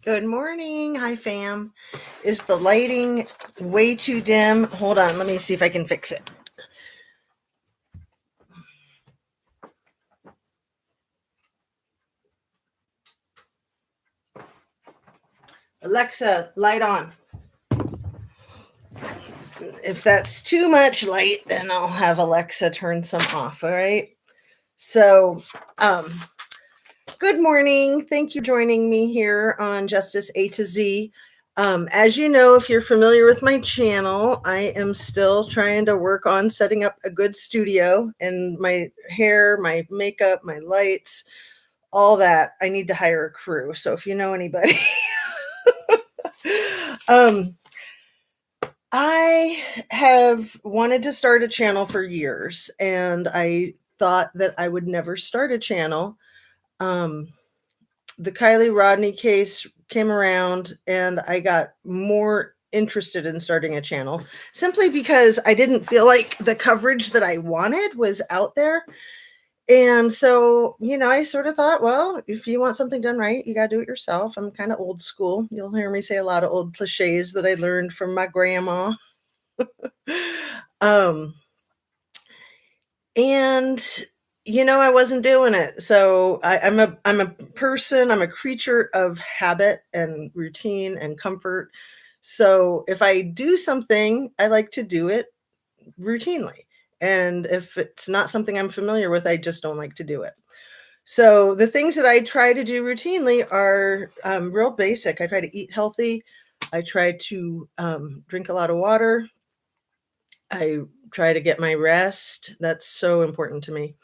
Good morning. Hi, fam. Is the lighting way too dim? Hold on. Let me see if I can fix it. Alexa, light on. If that's too much light, then I'll have Alexa turn some off. All right. So, good morning. Thank you for joining me here on Justice A to Z. As you know, if you're familiar with my channel, I am still trying to work on setting up a good studio, and my hair, my makeup, my lights, all that. I need to hire a crew. So if you know anybody, um, I have wanted to start a channel for years, and I thought that I would never start a channel. The Kylie Rodney case came around, and I got more interested in starting a channel simply because I didn't feel like the coverage that I wanted was out there. And so, I sort of thought, well, if you want something done right, you got to do it yourself. I'm kind of old school. You'll hear me say a lot of old cliches that I learned from my grandma. um, and I wasn't doing it. So I'm a person. I'm a creature of habit and routine and comfort. So if I do something, I like to do it routinely. And if it's not something I'm familiar with, I just don't like to do it. So the things that I try to do routinely are real basic. I try to eat healthy. I try to drink a lot of water. I try to get my rest. That's so important to me.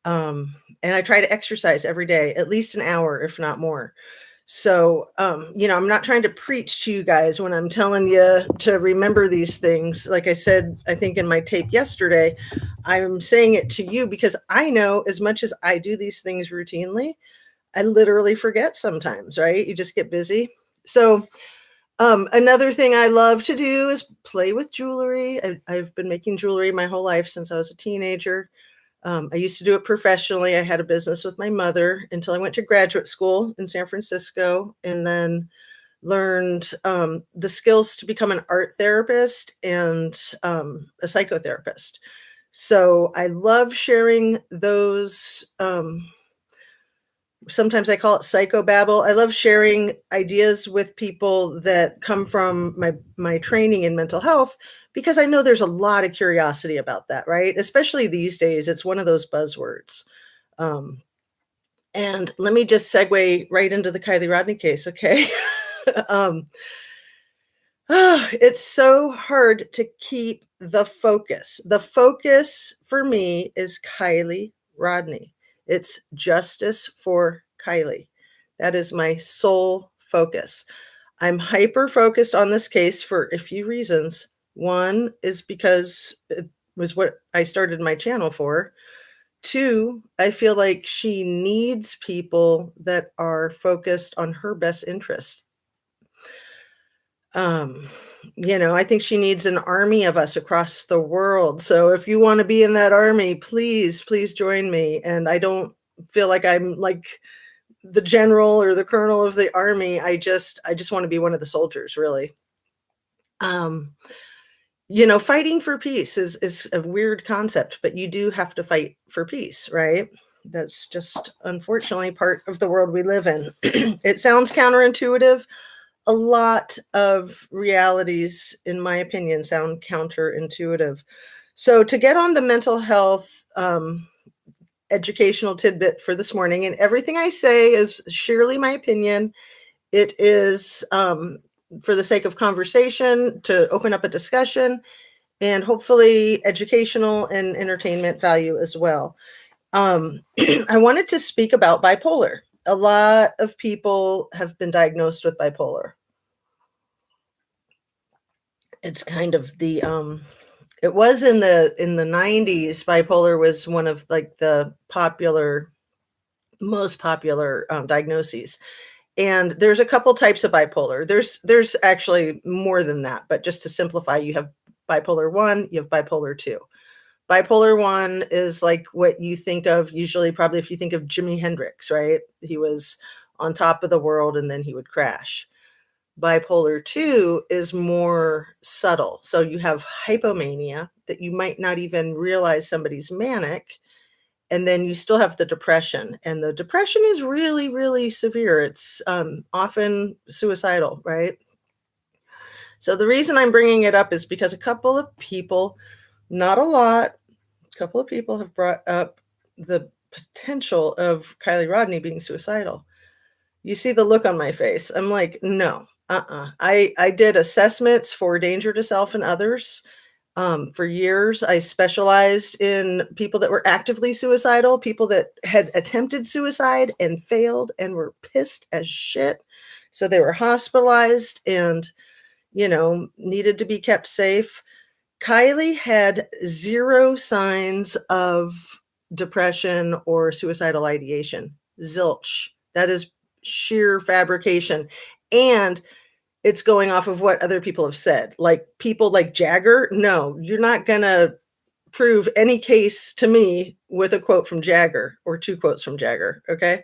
And I try to exercise every day, at least an hour, if not more. So, I'm not trying to preach to you guys when I'm telling you to remember these things. Like I said, I think in my tape yesterday, I'm saying it to you because I know as much as I do these things routinely, I literally forget sometimes, right? You just get busy. So, another thing I love to do is play with jewelry. I've been making jewelry my whole life since I was a teenager. I used to do it professionally. I had a business with my mother until I went to graduate school in San Francisco, and then learned the skills to become an art therapist and a psychotherapist. So I love sharing those. Sometimes I call it psychobabble. I love sharing ideas with people that come from my training in mental health, because I know there's a lot of curiosity about that, right? Especially these days, it's one of those buzzwords. And let me just segue right into the Kylie Rodney case, okay? um, it's so hard to keep the focus. The focus for me is Kylie Rodney. It's justice for Kylie. That is my sole focus. I'm hyper focused on this case for a few reasons. One is because it was what I started my channel for. Two, I feel like she needs people that are focused on her best interest. Um, I think she needs an army of us across the world. So if you want to be in that army, please, please join me. And I don't feel like I'm like the general or the colonel of the army. I just want to be one of the soldiers, really. Um, fighting for peace is a weird concept, but you do have to fight for peace, right? That's just unfortunately part of the world we live in. It sounds counterintuitive. A lot of realities, in my opinion, sound counterintuitive. So to get on the mental health educational tidbit for this morning, and everything I say is sheerly my opinion. It is for the sake of conversation, to open up a discussion, and hopefully educational and entertainment value as well. I wanted to speak about bipolar. A lot of people have been diagnosed with bipolar. It's kind of the it was in the 90s. Bipolar was one of like the most popular diagnoses. And there's a couple types of bipolar. There's actually more than that, but just to simplify, you have bipolar 1, you have bipolar 2. Bipolar 1 is like what you think of usually, probably if you think of Jimi Hendrix, right? He was on top of the world, and then he would crash. Bipolar 2 is more subtle. So you have hypomania that you might not even realize somebody's manic, and then you still have the depression, and the depression is really, really severe. It's often suicidal, right? So the reason I'm bringing it up is because a couple of people, not a lot, a couple of people have brought up the potential of Kylie Rodney being suicidal. You see the look on my face. I'm like, no, I did assessments for danger to self and others. For years, I specialized in people that were actively suicidal, people that had attempted suicide and failed and were pissed as shit. So they were hospitalized and, needed to be kept safe. Kylie had zero signs of depression or suicidal ideation. Zilch. That is sheer fabrication. And it's going off of what other people have said. Like people like Jagger, no, you're not going to prove any case to me with a quote from Jagger or two quotes from Jagger. Okay.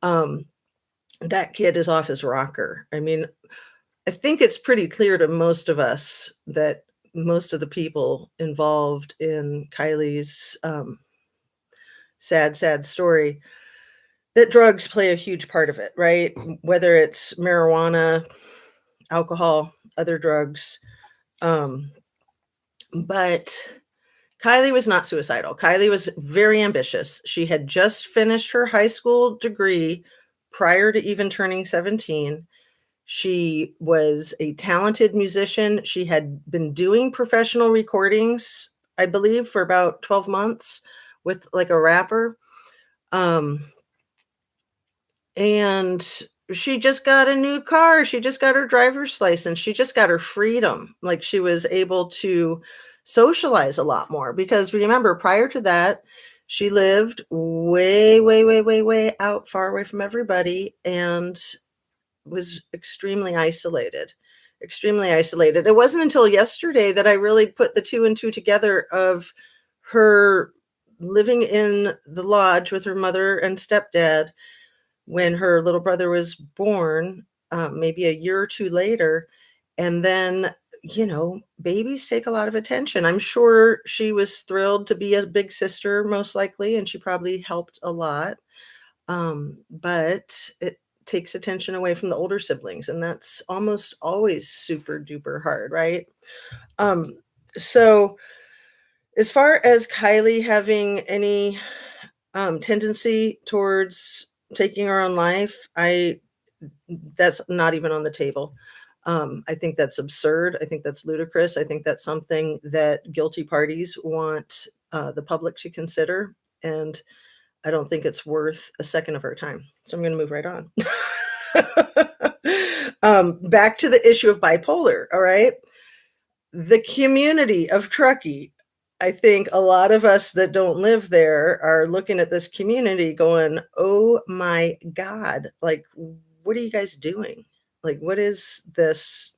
Um, that kid is off his rocker. I mean, I think it's pretty clear to most of us that most of the people involved in Kylie's sad, sad story, that drugs play a huge part of it, right? Whether it's marijuana, alcohol, other drugs. But Kylie was not suicidal. Kylie was very ambitious. She had just finished her high school degree prior to even turning 17. She was a talented musician. She had been doing professional recordings, I believe, for about 12 months with like a rapper. And she just got a new car. She just got her driver's license. She just got her freedom. Like she was able to socialize a lot more because remember, prior to that, she lived way, way, way, way, way out, far away from everybody and was extremely isolated. Extremely isolated. It wasn't until yesterday that I really put the two and two together of her living in the lodge with her mother and stepdad when her little brother was born, maybe a year or two later. And then, babies take a lot of attention. I'm sure she was thrilled to be a big sister, most likely, and she probably helped a lot. But it takes attention away from the older siblings, and that's almost always super duper hard, right? So as far as Kylie having any tendency towards taking her own life, that's not even on the table. I think that's absurd. I think that's ludicrous. I think that's something that guilty parties want the public to consider, and I don't think it's worth a second of her time. So I'm going to move right on. Back to the issue of bipolar. All right. The community of Truckee, I think a lot of us that don't live there are looking at this community going, oh my God, like, what are you guys doing? Like, what is this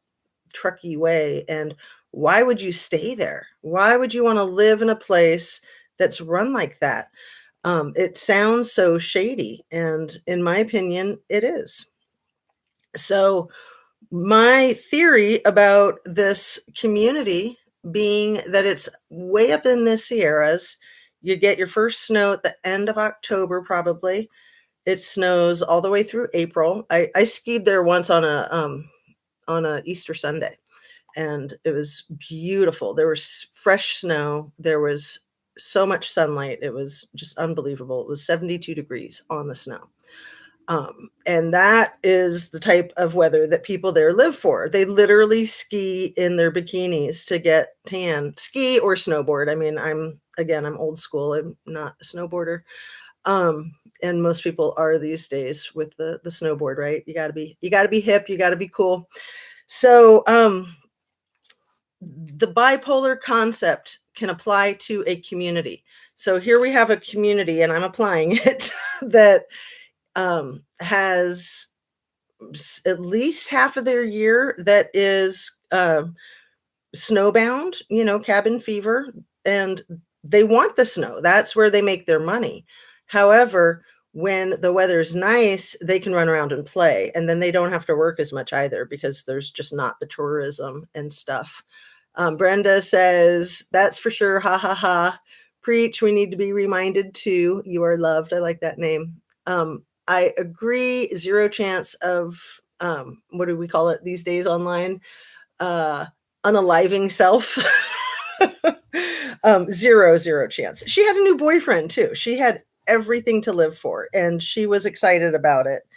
Truckee way? And why would you stay there? Why would you want to live in a place that's run like that? It sounds so shady. And in my opinion, it is. So my theory about this community being that it's way up in the Sierras. You get your first snow at the end of October, probably. It snows all the way through April. I skied there once on a Easter Sunday, and it was beautiful. There was fresh snow. There was so much sunlight. It was just unbelievable. It was 72 degrees on the snow. And that is the type of weather that people there live for. They literally ski in their bikinis to get tan, ski or snowboard. I mean, I'm old school. I'm not a snowboarder. And most people are these days with the snowboard, right? You gotta be hip. You gotta be cool. So, the bipolar concept can apply to a community. So here we have a community, and I'm applying it that has at least half of their year that is snowbound, cabin fever, and they want the snow. That's where they make their money. However, when the weather's nice, they can run around and play, and then they don't have to work as much either because there's just not the tourism and stuff. Brenda says, "That's for sure. Ha ha ha. Preach. We need to be reminded too. You are loved." I like that name. I agree. Zero chance of what do we call it these days online? Uh, unaliving self. Zero chance. She had a new boyfriend too. She had everything to live for, and she was excited about it.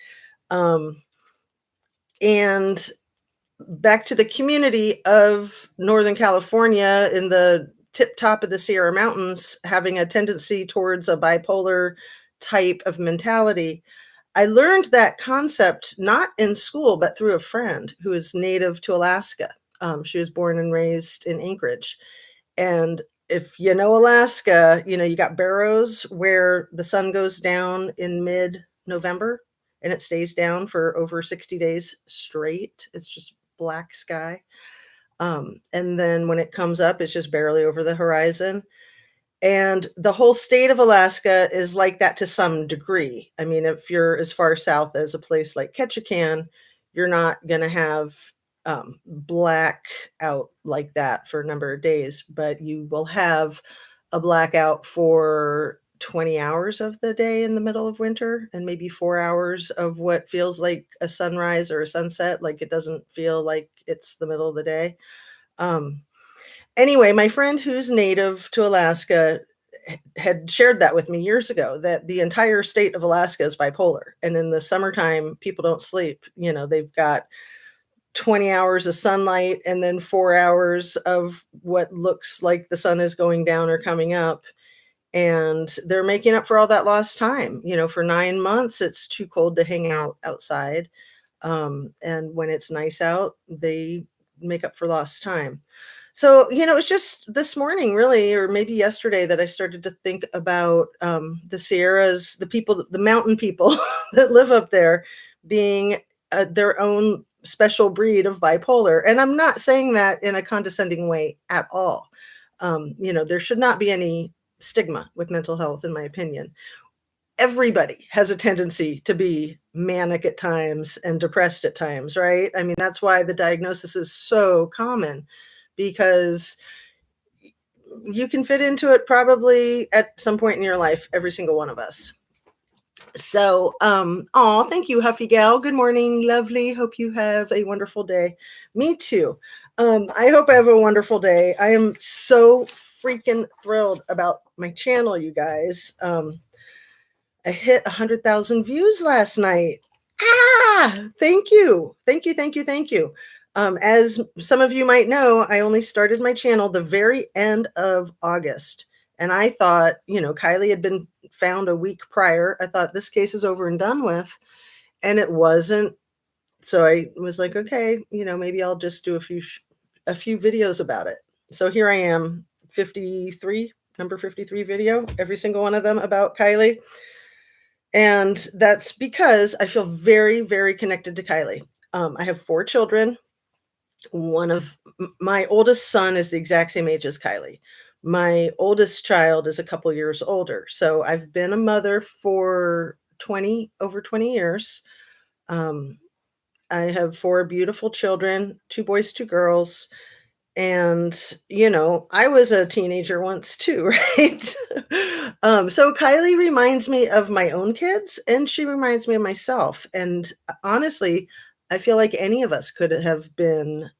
Um, and back to the community of Northern California in the tip top of the Sierra Mountains having a tendency towards a bipolar type of mentality. I learned that concept not in school, but through a friend who is native to Alaska. She was born and raised in Anchorage. And if you know Alaska, you know, you got Barrows where the sun goes down in mid November and it stays down for over 60 days straight. It's just black sky. And then when it comes up, it's just barely over the horizon. And the whole state of Alaska is like that to some degree. I mean, if you're as far south as a place like Ketchikan, you're not going to have black out like that for a number of days, but you will have a blackout for 20 hours of the day in the middle of winter and maybe 4 hours of what feels like a sunrise or a sunset. Like it doesn't feel like it's the middle of the day. Um, Anyway, my friend who's native to Alaska had shared that with me years ago, that the entire state of Alaska is bipolar. And in the summertime, people don't sleep. You know, they've got 20 hours of sunlight and then 4 hours of what looks like the sun is going down or coming up. And they're making up for all that lost time. You know, for 9 months, it's too cold to hang out outside. And when it's nice out, they make up for lost time. So, you know, it's just this morning, really, or maybe yesterday, that I started to think about the Sierras, the people, the mountain people that live up there being their own special breed of bipolar. And I'm not saying that in a condescending way at all. You know, there should not be any stigma with mental health, in my opinion. Everybody has a tendency to be manic at times and depressed at times, right? I mean, that's why the diagnosis is so common, because you can fit into it probably at some point in your life, every single one of us. So, thank you, Huffy Gal. Good morning, lovely. Hope you have a wonderful day. Me too. I hope I have a wonderful day. I am so freaking thrilled about my channel, you guys. I hit 100,000 views last night. Thank you. Thank you, thank you, thank you. As some of you might know, I only started my channel the very end of August. And I thought, you know, Kylie had been found a week prior. I thought this case is over and done with. And it wasn't. So I was like, okay, you know, maybe I'll just do a few videos about it. So here I am, 53, number 53 video, every single one of them about Kylie. And that's because I feel very, very connected to Kylie. I have 4 children. One of my oldest son is the exact same age as Kylie. My oldest child is a couple years older. So I've been a mother for over 20 years. I have 4 beautiful children, 2 boys, 2 girls. And, you know, I was a teenager once too, right? So Kylie reminds me of my own kids, and she reminds me of myself. And honestly, I feel like any of us could have been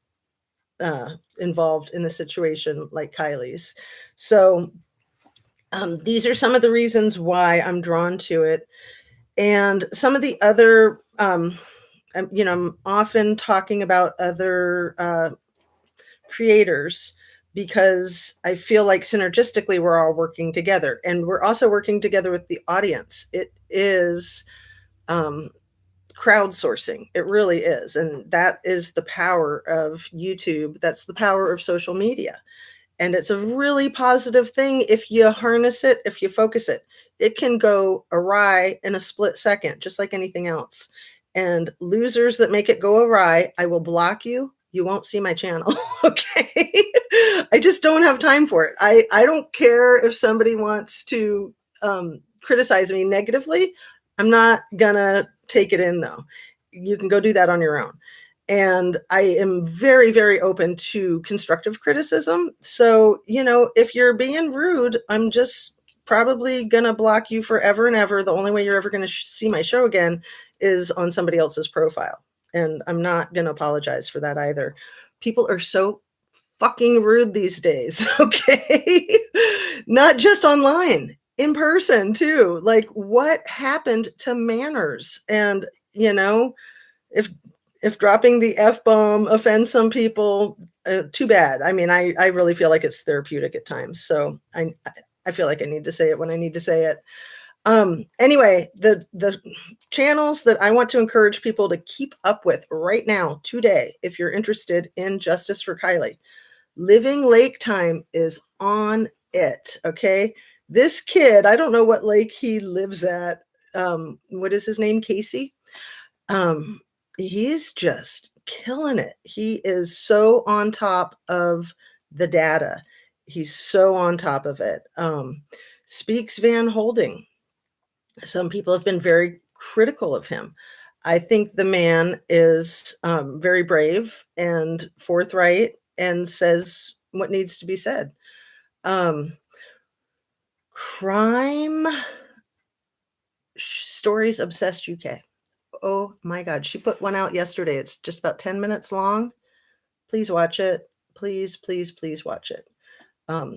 involved in a situation like Kylie's. So these are some of the reasons why I'm drawn to it. And some of the other, you know, I'm often talking about other creators because I feel like synergistically we're all working together, and we're also working together with the audience. It is crowdsourcing. It really is. And that is the power of YouTube. That's the power of social media. And it's a really positive thing if you harness it, if you focus it. It can go awry in a split second, just like anything else. And losers that make it go awry, I will block you. You won't see my channel. Okay. I just don't have time for it. I don't care if somebody wants to criticize me negatively. I'm not gonna take it in though. You can go do that on your own. And I am very, very open to constructive criticism. So, if you're being rude, I'm just probably gonna block you forever and ever. The only way you're ever gonna see my show again is on somebody else's profile. And I'm not gonna apologize for that either. People are so fucking rude these days, okay? Not just online, in person too. Like, what happened to manners? And, if dropping the F bomb offends some people, too bad. I mean, I really feel like it's therapeutic at times. So I feel like I need to say it when I need to say it. Anyway, the channels that I want to encourage people to keep up with right now, today, if you're interested in justice for Kylie, Living Lake Time is on it. Okay. This kid, I don't know what lake he lives at. What is his name? Casey? Um, he's just killing it. He is so on top of the data. He's so on top of it. Speaks Van Holding. Some people have been very critical of him. I think the man is very brave and forthright and says what needs to be said. Crime Stories Obsessed UK. Oh my God. She put one out yesterday. It's just about 10 minutes long. Please watch it. Please, please, please watch it.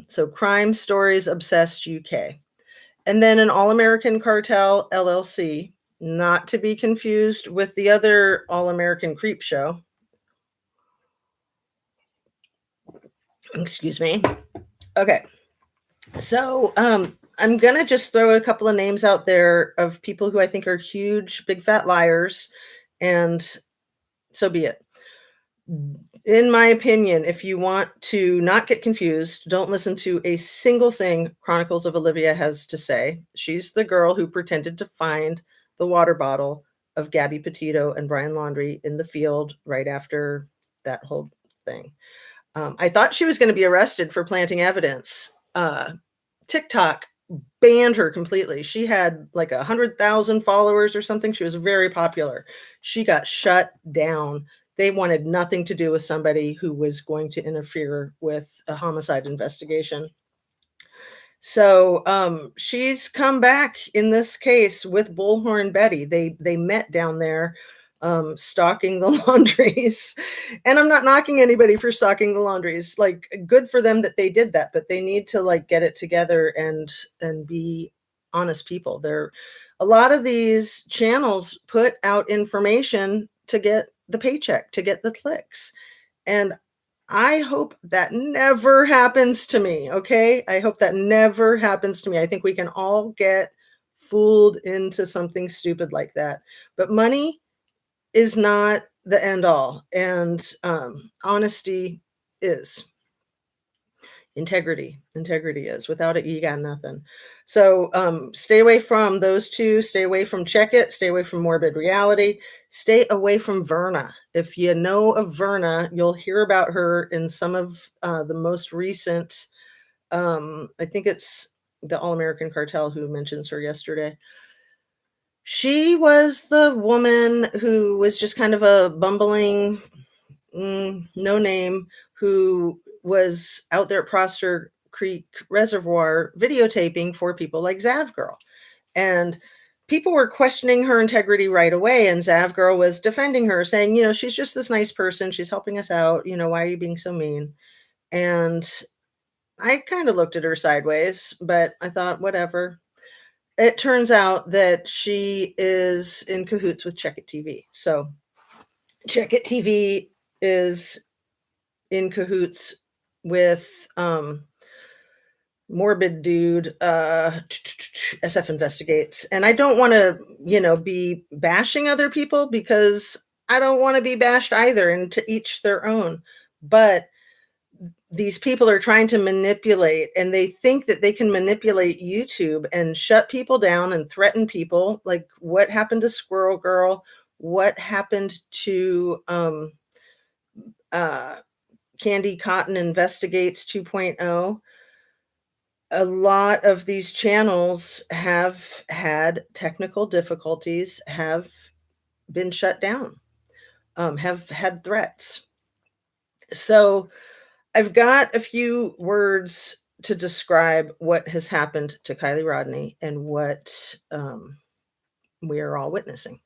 So Crime Stories Obsessed UK. And then an All American Cartel LLC, not to be confused with the other All American Creep Show. Excuse me. Okay. So I'm going to just throw a couple of names out there of people who I think are huge, big fat liars. And so be it. In my opinion, if you want to not get confused, don't listen to a single thing Chronicles of Olivia has to say. She's the girl who pretended to find the water bottle of Gabby Petito and Brian Laundrie in the field right after that whole thing. I thought she was going to be arrested for planting evidence. TikTok banned her completely. She had like 100,000 followers or something. She was very popular. She got shut down. They wanted nothing to do with somebody who was going to interfere with a homicide investigation. So she's come back in this case with Bullhorn Betty. They met down there stalking the laundries. And I'm not knocking anybody for stalking the laundries. Like, good for them that they did that, but they need to like get it together and be honest people. A lot of these channels put out information to get the paycheck, to get the clicks. And I hope that never happens to me. Okay. I hope that never happens to me. I think we can all get fooled into something stupid like that. But money is not the end all. And honesty is. Integrity is. Without it, you got nothing. So stay away from those two. Stay away from Check It. Stay away from Morbid Reality. Stay away from Verna. If you know of Verna, you'll hear about her in some of the most recent, I think it's the All American Cartel who mentions her yesterday. She was the woman who was just kind of a bumbling, no name, who was out there at Prosser Creek Reservoir videotaping for people like Zav Girl. And people were questioning her integrity right away. And Zav Girl was defending her, saying, she's just this nice person. She's helping us out. Why are you being so mean? And I kind of looked at her sideways, but I thought, whatever. It turns out that she is in cahoots with Check It TV. So Check It TV is in cahoots with Morbid Dude, SF Investigates. And I don't want to, be bashing other people, because I don't want to be bashed either, and to each their own. But these people are trying to manipulate, and they think that they can manipulate YouTube and shut people down and threaten people. Like what happened to Squirrel Girl? What happened to Candy Cotton Investigates 2.0? A lot of these channels have had technical difficulties, have been shut down, have had threats. So I've got a few words to describe what has happened to Kylie Rodney and what we are all witnessing.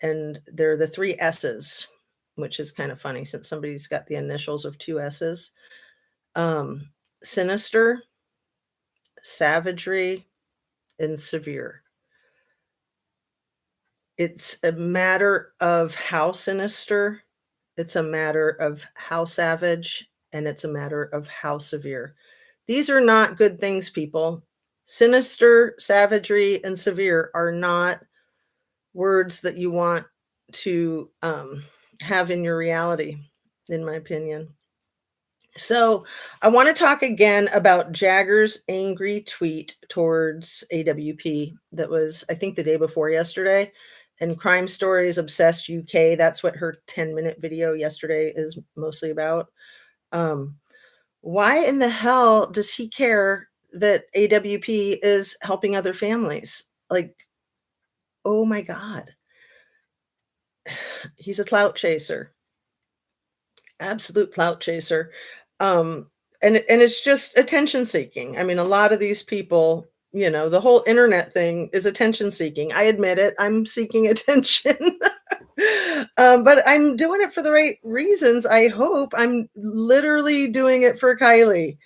And they're the three S's, which is kind of funny since somebody's got the initials of two S's. Sinister, savagery, and severe. It's a matter of how sinister, it's a matter of how savage, and it's a matter of how severe. These are not good things, people. Sinister, savagery, and severe are not words that you want to have in your reality, in my opinion. So, I want to talk again about Jagger's angry tweet towards AWP that was, I think, the day before yesterday. And Crime Stories Obsessed UK, that's what her 10-minute video yesterday is mostly about. Um, why in the hell does he care that AWP is helping other families? Like, oh my God. He's a clout chaser. Absolute clout chaser. Um, and it's just attention seeking. I mean, a lot of these people, the whole internet thing is attention seeking. I admit it. I'm seeking attention. But I'm doing it for the right reasons. I hope I'm literally doing it for Kylie.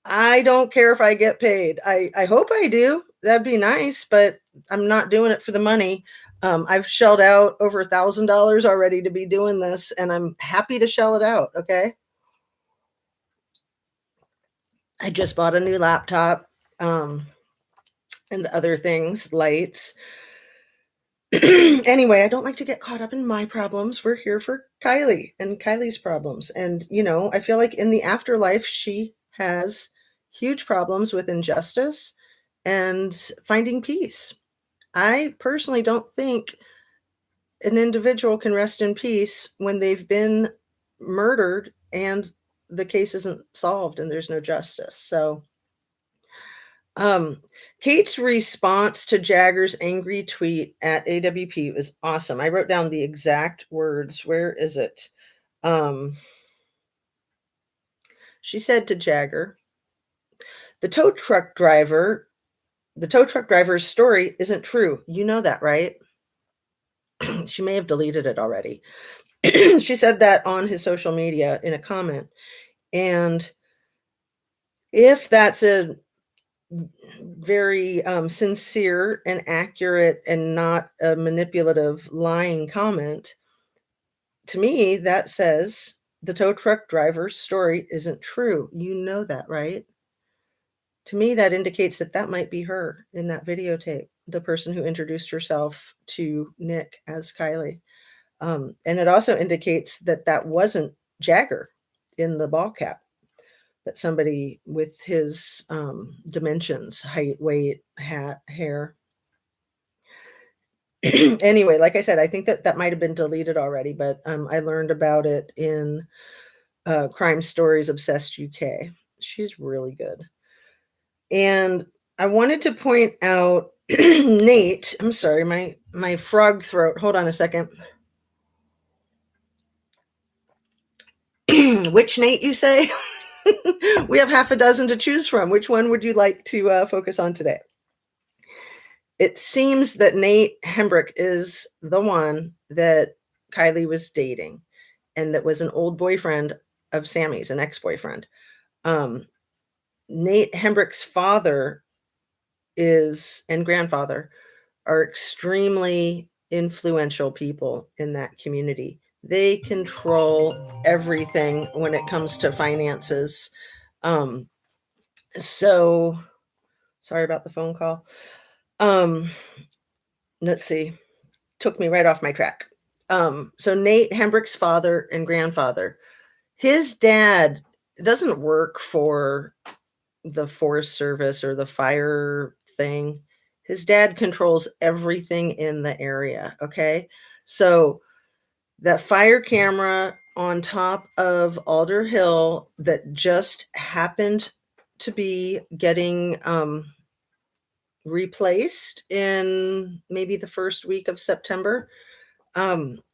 I don't care if I get paid. I hope I do. That'd be nice, but I'm not doing it for the money. I've shelled out over $1,000 already to be doing this, and I'm happy to shell it out. Okay. I just bought a new laptop, and other things, lights. Anyway, I don't like to get caught up in my problems. We're here for Kylie and Kylie's problems. And, I feel like in the afterlife, she has huge problems with injustice and finding peace. I personally don't think an individual can rest in peace when they've been murdered and the case isn't solved and there's no justice. So, Kate's response to Jagger's angry tweet at AWP was awesome. I wrote down the exact words. Where is it? She said to Jagger, the tow truck driver's story isn't true. You know that, right? She may have deleted it already. She said that on his social media in a comment. And if that's a very sincere and accurate and not a manipulative lying comment, to me that says the tow truck driver's story isn't true. You know that, right? To me that indicates that that might be her in that videotape, the person who introduced herself to Nick as Kylie. And it also indicates that that wasn't Jagger in the ball cap, but somebody with his dimensions, height, weight, hat, hair. Anyway, like I said, I think that might have been deleted already, but I learned about it in Crime Stories Obsessed UK. She's really good. And I wanted to point out Nate. I'm sorry, my frog throat. Hold on a second. Which Nate, you say? We have half a dozen to choose from. Which one would you like to focus on today? It seems that Nate Hembrick is the one that Kylie was dating and that was an old boyfriend of Sammy's, an ex-boyfriend. Nate Hembrick's father and grandfather are extremely influential people in that community. They control everything when it comes to finances. So sorry about the phone call. Let's see. Took me right off my track. So Nate Hembrick's father and grandfather, his dad doesn't work for the Forest Service or the fire thing. His dad controls everything in the area. Okay. So that fire camera on top of Alder Hill that just happened to be getting replaced in maybe the first week of September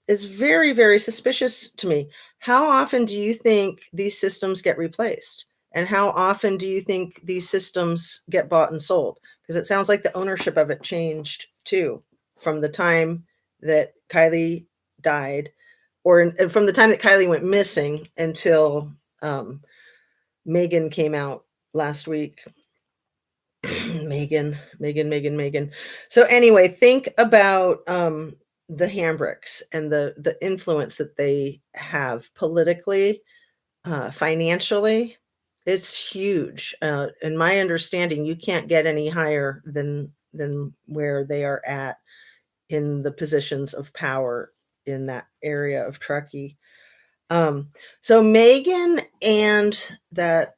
is very, very suspicious to me. How often do you think these systems get replaced? And how often do you think these systems get bought and sold? Because it sounds like the ownership of it changed too from the time that Kylie died, or from the time that Kylie went missing until um, Megan came out last week. Megan. So anyway, think about the Hambricks and the influence that they have politically, financially. It's huge. In my understanding, you can't get any higher than where they are at in the positions of power in that area of Truckee. So Megan and that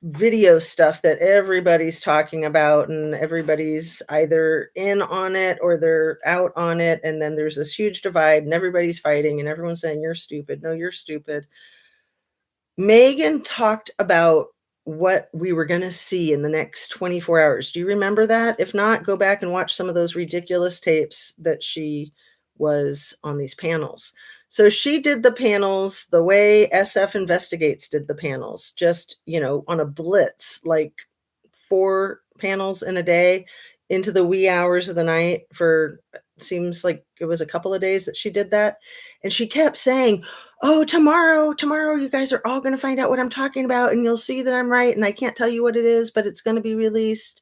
video stuff that everybody's talking about, and everybody's either in on it or they're out on it, and then there's this huge divide and everybody's fighting and everyone's saying you're stupid, no you're stupid. Megan talked about what we were going to see in the next 24 hours. Do you remember that? If not, go back and watch some of those ridiculous tapes that she was on these panels. So she did the panels the way SF Investigates did the panels, just, on a blitz, like 4 panels in a day into the wee hours of the night for seems like it was a couple of days that she did that. And she kept saying, "Oh, tomorrow, you guys are all going to find out what I'm talking about and you'll see that I'm right. And I can't tell you what it is, but it's going to be released."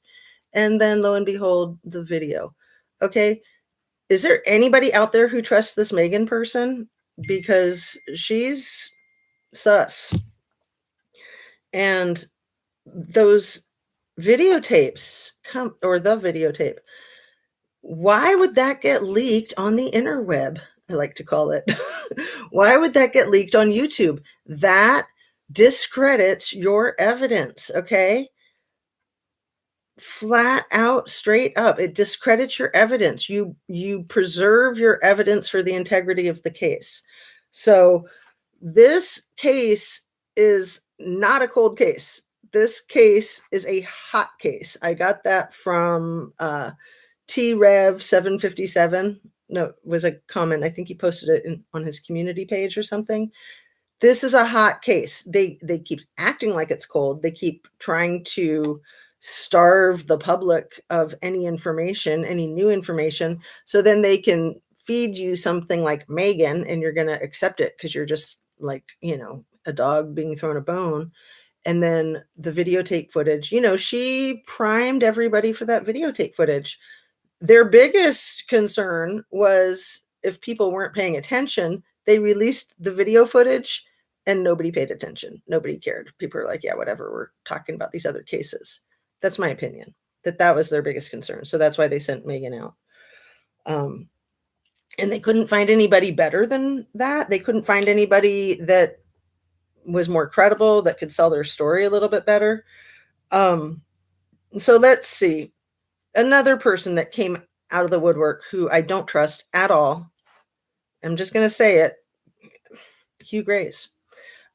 And then lo and behold, the video. Okay. Is there anybody out there who trusts this Megan person? Because she's sus. And those videotapes or the videotape, why would that get leaked on the interweb? I like to call it. Why would that get leaked on YouTube? That discredits your evidence, okay? Flat out, straight up. It discredits your evidence. You preserve your evidence for the integrity of the case. So this case is not a cold case. This case is a hot case. I got that from T-Rev 757. No, it was a comment. I think he posted it on his community page or something. This is a hot case. They keep acting like it's cold. They keep trying to starve the public of any information, any new information, so then they can feed you something like Megan and you're going to accept it because you're just like, a dog being thrown a bone. And then the videotape footage, she primed everybody for that videotape footage. Their biggest concern was if people weren't paying attention, they released the video footage and nobody paid attention. Nobody cared. People are like, yeah, whatever. We're talking about these other cases. That's my opinion, that was their biggest concern. So that's why they sent Megan out. And they couldn't find anybody better than that. They couldn't find anybody that was more credible, that could sell their story a little bit better. So let's see. Another person that came out of the woodwork who I don't trust at all. I'm just going to say it. Hugh Grace.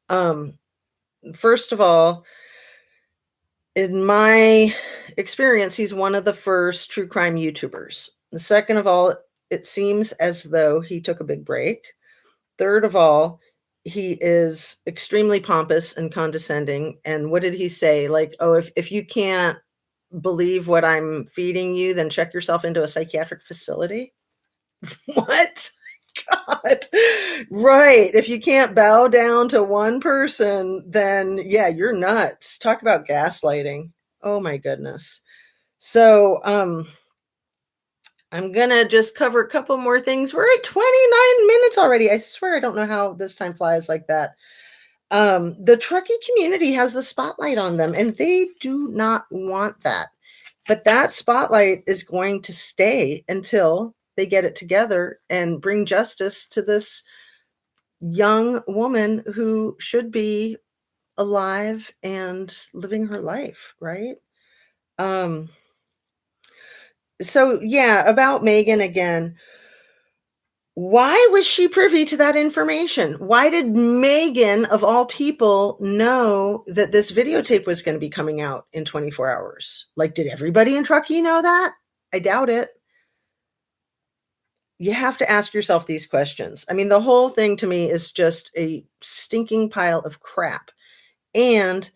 First of all, in my experience, he's one of the first true crime YouTubers. The second of all, it seems as though he took a big break. Third of all, he is extremely pompous and condescending. And what did he say? Like, oh, if you can't believe what I'm feeding you, then check yourself into a psychiatric facility. What? God. Right. If you can't bow down to one person, then yeah, you're nuts. Talk about gaslighting. Oh my goodness. So I'm gonna just cover a couple more things. We're at 29 minutes already. I swear I don't know how this time flies like that. The Truckee community has the spotlight on them, and they do not want that. But that spotlight is going to stay until they get it together and bring justice to this young woman who should be alive and living her life, right? So yeah, about Megan again. Why was she privy to that information? Why did Megan, of all people, know that this videotape was going to be coming out in 24 hours? Like, did everybody in Truckee know that? I doubt it. You have to ask yourself these questions. I mean, the whole thing to me is just a stinking pile of crap. And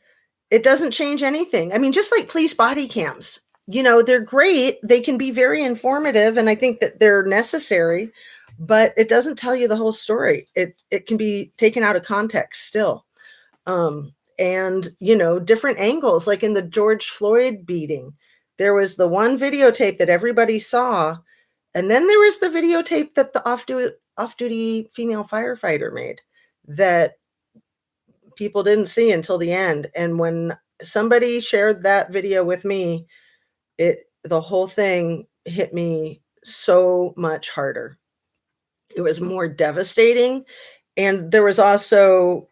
it doesn't change anything. I mean, just like police body cams, they're great. They can be very informative, and I think that they're necessary, but it doesn't tell you the whole story. It can be taken out of context still. And different angles, like in the George Floyd beating, there was the one videotape that everybody saw, and then there was the videotape that the off-duty female firefighter made that people didn't see until the end. And when somebody shared that video with me, the whole thing hit me so much harder. It was more devastating. And there was also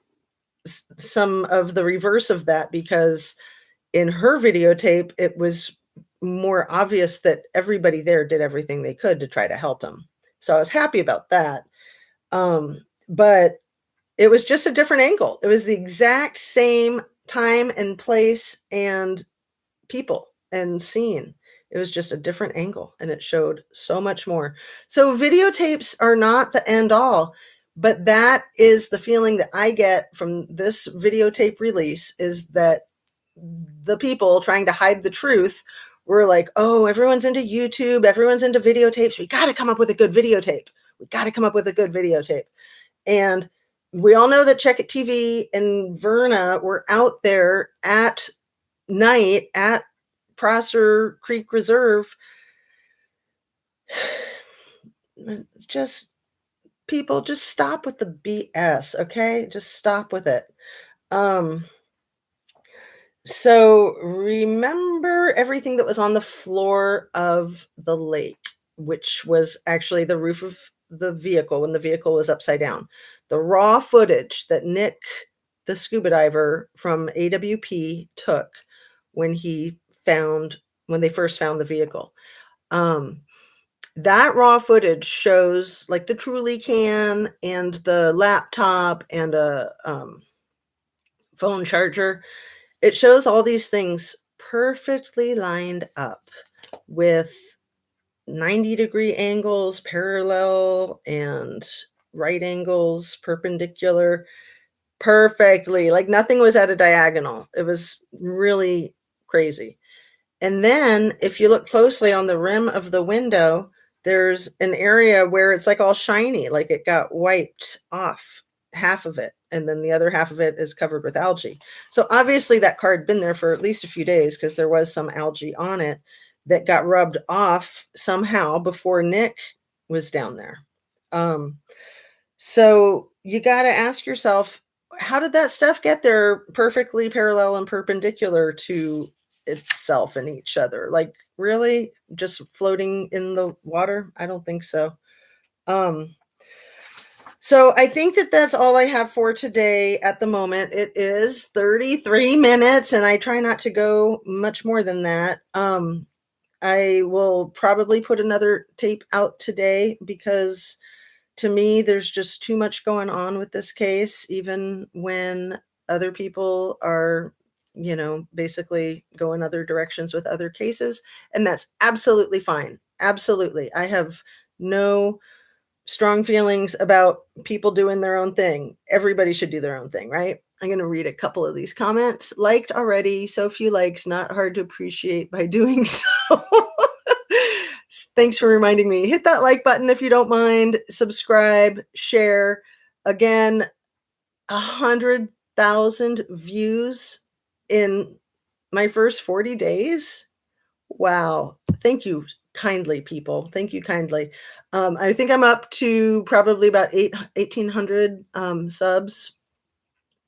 some of the reverse of that, because in her videotape, it was more obvious that everybody there did everything they could to try to help him. So I was happy about that. But it was just a different angle. It was the exact same time and place and people and scene. It was just a different angle, and it showed so much more. So videotapes are not the end all, but that is the feeling that I get from this videotape release, is that the people trying to hide the truth were like, oh, everyone's into YouTube, everyone's into videotapes. We got to come up with a good videotape. We got to come up with a good videotape. And we all know that Check It TV and Verna were out there at night at Prosser Creek Reserve. Just people, just stop with the BS, okay? Just stop with it. So remember everything that was on the floor of the lake, which was actually the roof of the vehicle when the vehicle was upside down. The raw footage that Nick, the scuba diver from AWP, took when when they first found the vehicle. That raw footage shows like the Truly can and the laptop and a phone charger. It shows all these things perfectly lined up with 90-degree angles, parallel, and right angles, perpendicular, perfectly. Like nothing was at a diagonal. It was really crazy. And then if you look closely on the rim of the window, there's an area where it's like all shiny, like it got wiped off, half of it, and then the other half of it is covered with algae. So obviously that car had been there for at least a few days, because there was some algae on it that got rubbed off somehow before Nick was down there. So you got to ask yourself, how did that stuff get there perfectly parallel and perpendicular to itself and each other? Like, really? Just floating in the water? I don't think so. So I think that that's all I have for today at the moment. It is 33 minutes, and I try not to go much more than that. I will probably put another tape out today, because to me, there's just too much going on with this case, even when other people are, basically going other directions with other cases. And that's absolutely fine. Absolutely. I have no strong feelings about people doing their own thing. Everybody should do their own thing, right? I'm going to read a couple of these comments. Liked already. So few likes, not hard to appreciate by doing so. Thanks for reminding me. Hit that like button if you don't mind. Subscribe, share. Again, 100,000 views in my first 40 days. Wow. Thank you kindly, people. Thank you kindly. I think I'm up to probably about 1,800 subs.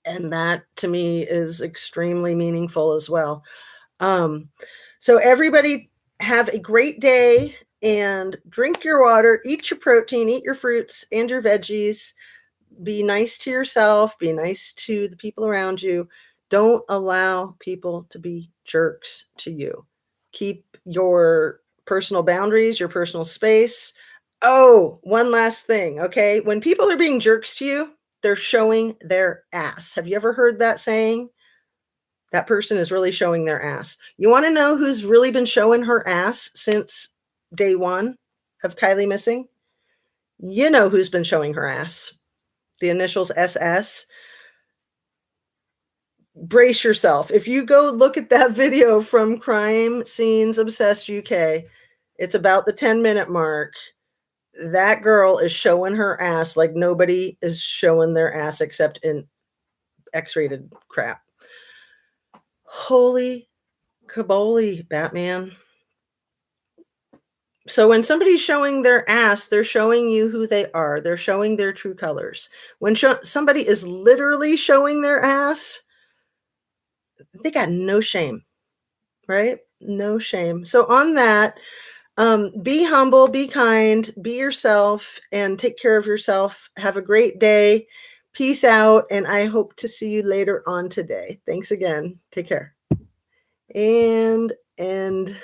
And that to me is extremely meaningful as well. So everybody have a great day, and drink your water, eat your protein, eat your fruits and your veggies. Be nice to yourself, be nice to the people around you. Don't allow people to be jerks to you. Keep your personal boundaries, your personal space. Oh, one last thing, okay? When people are being jerks to you, they're showing their ass. Have you ever heard that saying? That person is really showing their ass. You wanna know who's really been showing her ass since day 1 of Kylie missing? You know who's been showing her ass. The initials SS. Brace yourself. If you go look at that video from Crime Scenes Obsessed UK, it's about the 10-minute mark. That girl is showing her ass like nobody is showing their ass except in X-rated crap. Holy caboli, Batman. So when somebody's showing their ass, they're showing you who they are. They're showing their true colors. When somebody is literally showing their ass, they got no shame, right? No shame. So on that, be humble, be kind, be yourself, and take care of yourself. Have a great day. Peace out, and I hope to see you later on today. Thanks again. Take care. And end.